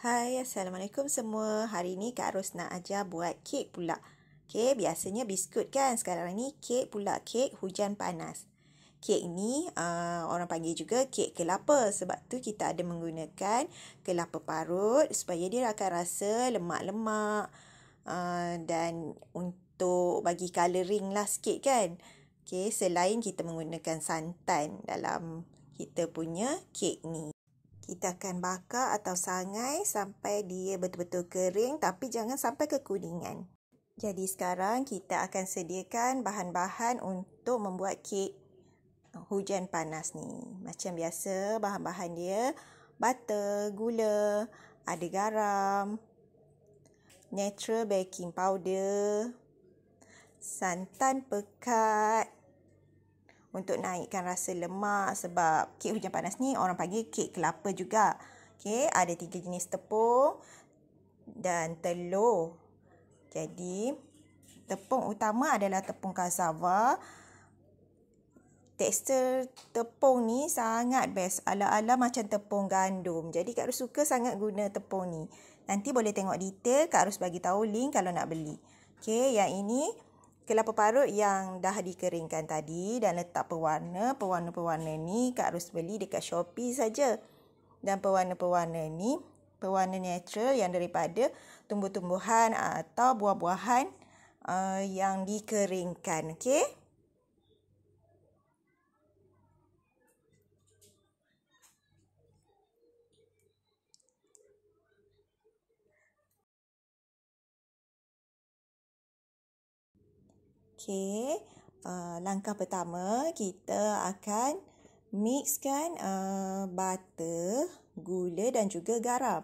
Hai, Assalamualaikum semua. Hari ni Kak Ros nak ajar buat kek pula. Okey, biasanya biskut kan. Sekarang ni kek pula, kek hujan panas. Kek ni orang panggil juga kek kelapa. Sebab tu kita ada menggunakan kelapa parut supaya dia akan rasa lemak-lemak. Dan untuk bagi colouring lah sikit kan. Okey, selain kita menggunakan santan dalam kita punya kek ni. Kita akan bakar atau sangai sampai dia betul-betul kering tapi jangan sampai kekuningan. Jadi sekarang kita akan sediakan bahan-bahan untuk membuat kek hujan panas ni. Macam biasa bahan-bahan dia butter, gula, ada garam, natural baking powder, santan pekat, untuk naikkan rasa lemak sebab kek hujan panas ni orang panggil kek kelapa juga. Okey, ada 3 jenis tepung dan telur. Jadi, tepung utama adalah tepung cassava. Tekstur tepung ni sangat best. Ala-ala macam tepung gandum. Jadi, Kak Ros suka sangat guna tepung ni. Nanti boleh tengok detail. Kak Ros bagi tahu link kalau nak beli. Okey, yang ini kelapa parut yang dah dikeringkan tadi dan letak pewarna. Pewarna-pewarna ni Kak Ros beli dekat Shopee saja. Dan pewarna-pewarna ni pewarna natural yang daripada tumbuh-tumbuhan atau buah-buahan yang dikeringkan. Okey? Okey, langkah pertama kita akan mixkan butter, gula dan juga garam.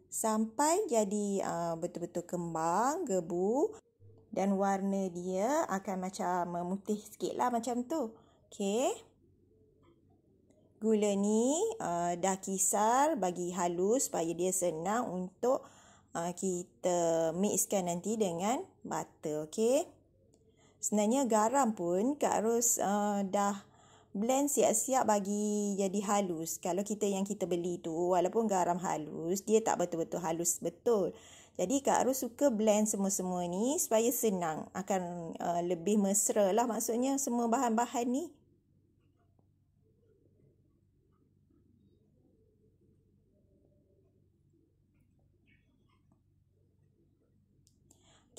Sampai jadi betul-betul kembang, gebu dan warna dia akan macam memutih sikit lah macam tu. Okey. Gula ni dah kisar bagi halus supaya dia senang untuk kita mixkan nanti dengan butter. Okey. Sebenarnya garam pun Kak Ros dah blend siap-siap bagi jadi halus. Kalau yang kita beli tu walaupun garam halus, dia tak betul-betul halus betul. Jadi Kak Ros suka blend semua-semua ni supaya senang. Akan lebih mesra lah maksudnya semua bahan-bahan ni.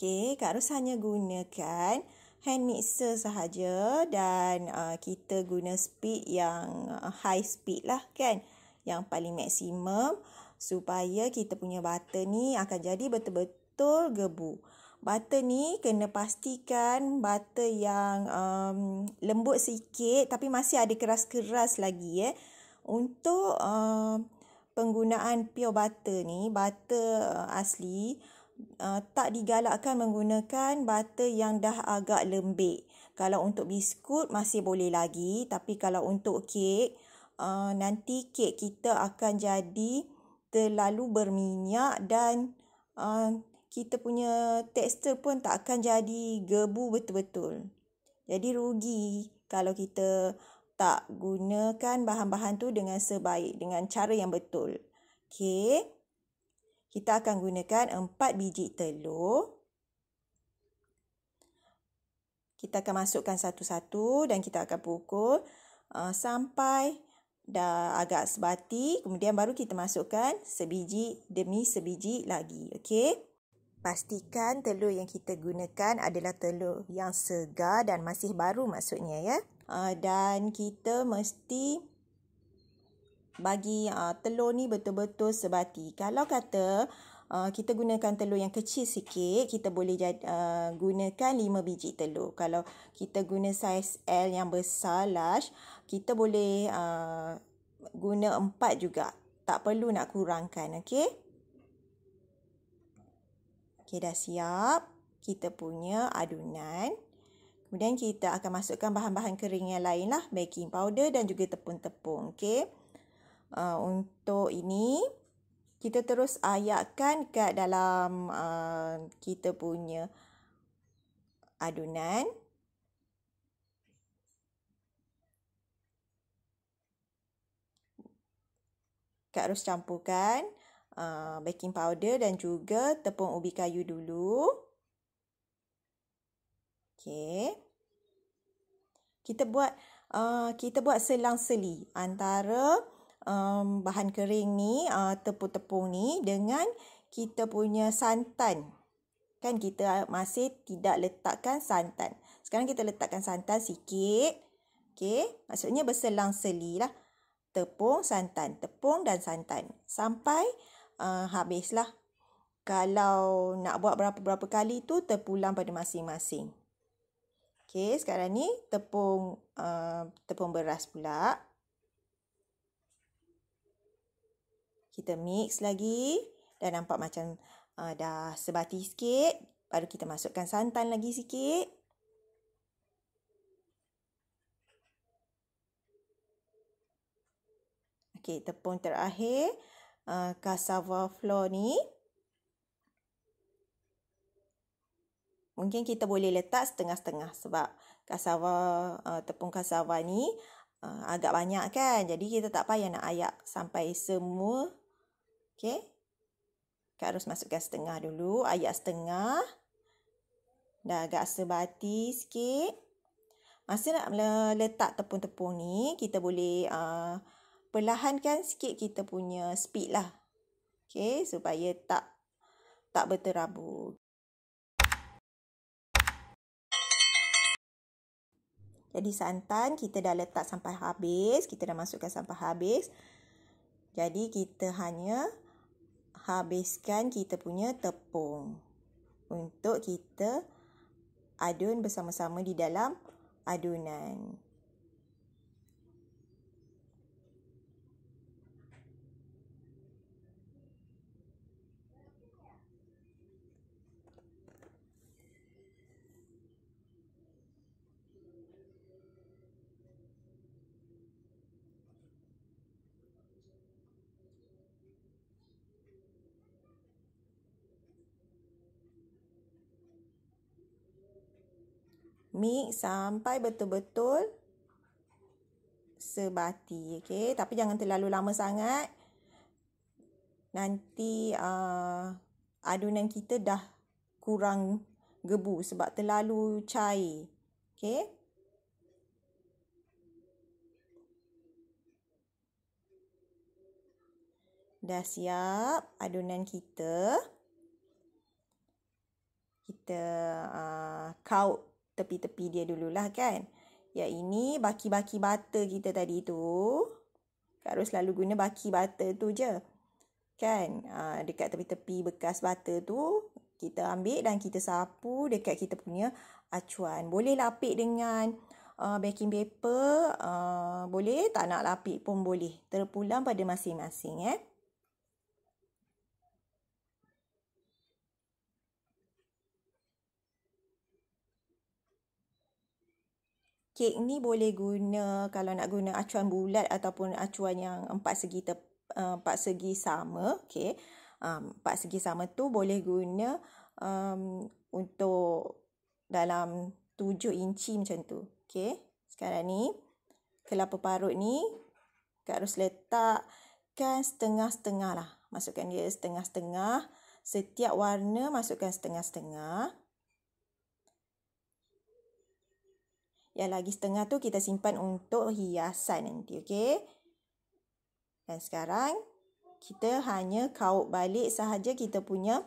Okey, Kak Ros hanya gunakan hand mixer sahaja dan kita guna speed yang high speed lah kan. Yang paling maksimum supaya kita punya butter ni akan jadi betul-betul gebu. Butter ni kena pastikan butter yang lembut sikit tapi masih ada keras-keras lagi . Untuk penggunaan pure butter ni, butter asli, tak digalakkan menggunakan butter yang dah agak lembik. Kalau untuk biskut masih boleh lagi, tapi kalau untuk kek, nanti kek kita akan jadi terlalu berminyak dan kita punya tekstur pun tak akan jadi gebu betul-betul. Jadi rugi kalau kita tak gunakan bahan-bahan tu dengan sebaik, dengan cara yang betul. Okey. Kita akan gunakan 4 biji telur. Kita akan masukkan satu-satu dan kita akan pukul sampai dah agak sebati. Kemudian baru kita masukkan sebiji demi sebiji lagi. Okey. Pastikan telur yang kita gunakan adalah telur yang segar dan masih baru maksudnya ya. Dan kita mesti bagi telur ni betul-betul sebati. Kalau kata kita gunakan telur yang kecil sikit, kita boleh gunakan 5 biji telur. Kalau kita guna saiz L yang besar, large, kita boleh guna 4 juga. Tak perlu nak kurangkan, okey? Okey, dah siap kita punya adunan. Kemudian kita akan masukkan bahan-bahan kering yang lain lah, baking powder dan juga tepung-tepung, okey? Untuk ini kita terus ayakkan kat dalam kita punya adunan. Kak Ros campurkan baking powder dan juga tepung ubi kayu dulu. Okey. Kita buat selang-seli antara bahan kering ni, tepung-tepung ni dengan kita punya santan. Kan kita masih tidak letakkan santan. Sekarang kita letakkan santan sikit. Okey, maksudnya berselang-seli lah. Tepung dan santan. Sampai habislah. Kalau nak buat berapa-berapa kali tu terpulang pada masing-masing. Okey, sekarang ni tepung beras pula. Kita mix lagi. Dah nampak macam dah sebati sikit. Baru kita masukkan santan lagi sikit. Okey, tepung terakhir. Cassava flour ni. Mungkin kita boleh letak setengah-setengah. Sebab tepung cassava ni agak banyak kan. Jadi kita tak payah nak ayak sampai semua. Okey. Kak Ros masukkan setengah dulu. Ayak setengah. Dah agak sebati sikit. Masa nak letak tepung-tepung ni, kita boleh perlahankan sikit kita punya speed lah. Okey, supaya tak berterabur. Jadi santan kita dah letak sampai habis. Kita dah masukkan sampai habis. Jadi kita hanya habiskan kita punya tepung. Untuk kita adun bersama-sama di dalam adunan. Mix sampai betul-betul sebati. Okey, tapi jangan terlalu lama sangat. Nanti adunan kita dah kurang gebu sebab terlalu cair. Okey. Dah siap adunan kita. Kita kaut tepi-tepi dia dululah kan. Yang ini baki-baki butter kita tadi tu. Kak Ros selalu guna baki butter tu je. Kan? Dekat tepi-tepi bekas butter tu, kita ambil dan kita sapu dekat kita punya acuan. Boleh lapik dengan baking paper. Boleh, tak nak lapik pun boleh. Terpulang pada masing-masing. Kek ni boleh guna kalau nak guna acuan bulat ataupun acuan yang empat segi sama. Okey. Empat segi sama tu boleh guna untuk dalam 7 inci macam tu. Okey. Sekarang ni kelapa parut ni Kak Ros letakkan setengah-setengah lah. Masukkan dia setengah-setengah. Setiap warna masukkan setengah-setengah. Yang lagi setengah tu kita simpan untuk hiasan nanti. Okey. Dan sekarang kita hanya kaut balik sahaja kita punya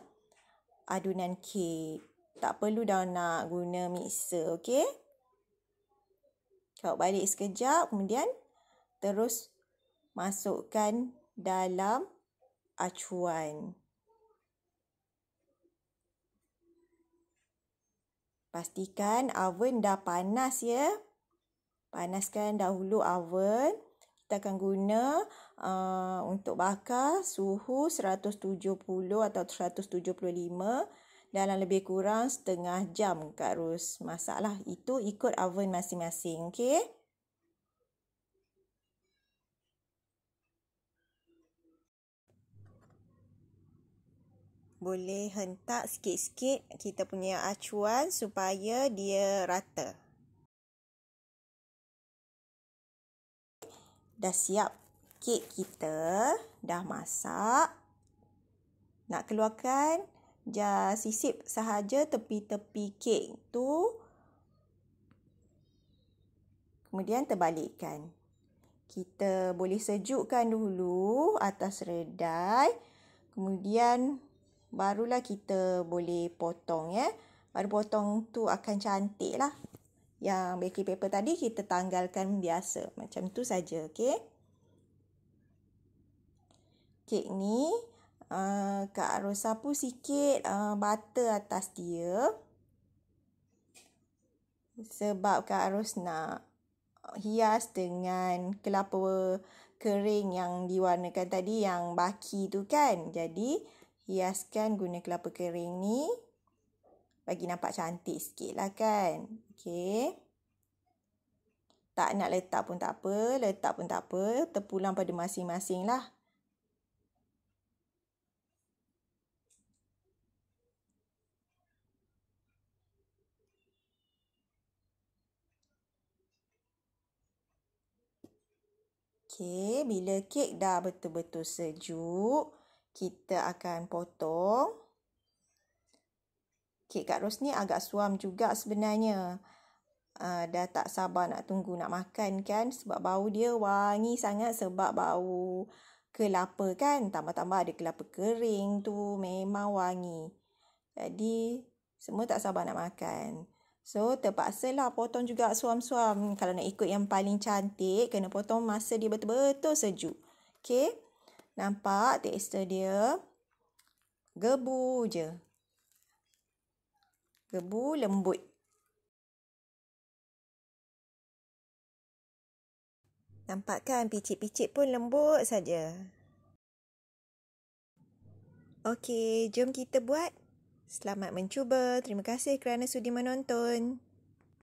adunan kek. Tak perlu dah nak guna mixer. Okey. Kaut balik sekejap. Kemudian terus masukkan dalam acuan. Pastikan oven dah panas ya. Panaskan dahulu oven. Kita akan guna untuk bakar suhu 170 atau 175 dalam lebih kurang setengah jam Kak Ros masaklah. Itu ikut oven masing-masing. Okey. Boleh hentak sikit-sikit kita punya acuan supaya dia rata. Dah siap kek kita. Dah masak. Nak keluarkan, sisip sahaja tepi-tepi kek tu. Kemudian terbalikkan. Kita boleh sejukkan dulu atas redai. Kemudian barulah kita boleh potong ya. Baru potong tu akan cantik lah. Yang baking paper tadi kita tanggalkan biasa. Macam tu saja, okey. Kek ni Kak Ros sapu sikit butter atas dia. Sebab Kak Ros nak hias dengan kelapa kering yang diwarnakan tadi, yang baki tu kan. Jadi hiaskan guna kelapa kering ni bagi nampak cantik sikit lah kan. Okey. Tak nak letak pun tak apa, letak pun tak apa. Terpulang pada masing-masing lah. Okey, bila kek dah betul-betul sejuk, kita akan potong. Kek Kak Ros ni agak suam juga sebenarnya. Dah tak sabar nak tunggu nak makan kan. Sebab bau dia wangi sangat sebab bau kelapa kan. Tambah-tambah ada kelapa kering tu, memang wangi. Jadi, semua tak sabar nak makan. So, terpaksalah potong juga suam-suam. Kalau nak ikut yang paling cantik, kena potong masa dia betul-betul sejuk. Okey? Nampak tekstur dia? Gebu je. Gebu lembut. Nampak kan? Picit-picit pun lembut saja. Okey, jom kita buat. Selamat mencuba. Terima kasih kerana sudi menonton.